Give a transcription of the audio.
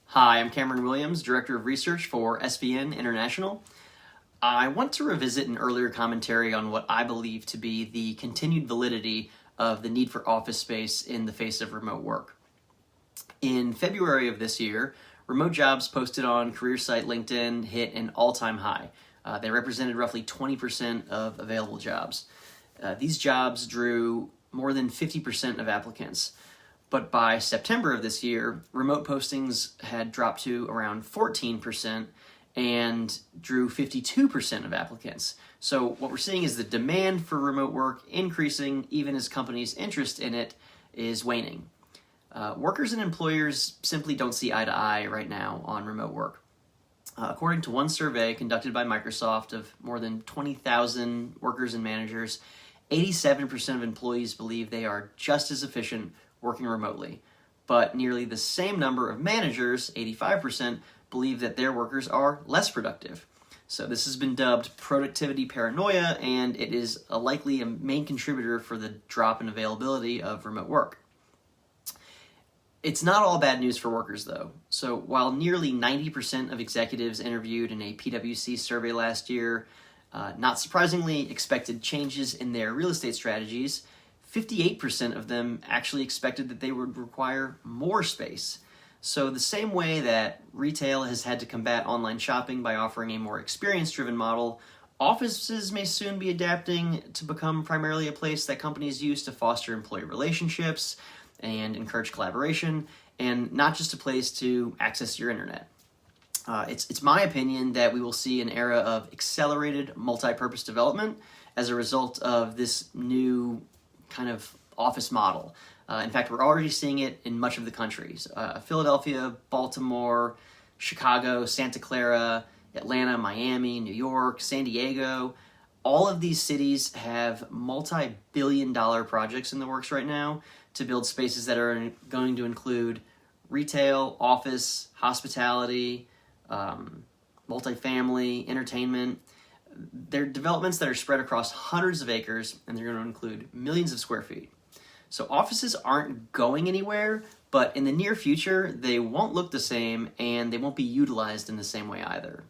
Hi, I'm Cameron Williams, Director of Research for SVN International. I want to revisit an earlier commentary on what I believe to be the continued validity of the need for office space in the face of remote work. In February of this year, remote jobs posted on career site LinkedIn hit an all-time high. They represented roughly 20% of available jobs. These jobs drew more than 50% of applicants. But by September of this year, remote postings had dropped to around 14% and drew 52% of applicants. So what we're seeing is the demand for remote work increasing even as companies' interest in it is waning. Workers and employers simply don't see eye to eye right now on remote work. According to one survey conducted by Microsoft of more than 20,000 workers and managers, 87% of employees believe they are just as efficient working remotely, but nearly the same number of managers, 85%, believe that their workers are less productive. So this has been dubbed productivity paranoia, and it is likely a main contributor for the drop in availability of remote work. It's not all bad news for workers, though. So while nearly 90% of executives interviewed in a PwC survey last year, not surprisingly, expected changes in their real estate strategies, 58% of them actually expected that they would require more space. So the same way that retail has had to combat online shopping by offering a more experience-driven model, offices may soon be adapting to become primarily a place that companies use to foster employee relationships and encourage collaboration, and not just a place to access your internet. It's my opinion that we will see an era of accelerated multi-purpose development as a result of this new kind of office model. In fact, we're already seeing it in much of the country. Philadelphia, Baltimore, Chicago, Santa Clara, Atlanta, Miami, New York, San Diego. All of these cities have multi-billion-dollar projects in the works right now to build spaces that are going to include retail, office, hospitality, multifamily, entertainment. They're developments that are spread across hundreds of acres, and they're going to include millions of square feet. So offices aren't going anywhere, but in the near future, they won't look the same, and they won't be utilized in the same way either.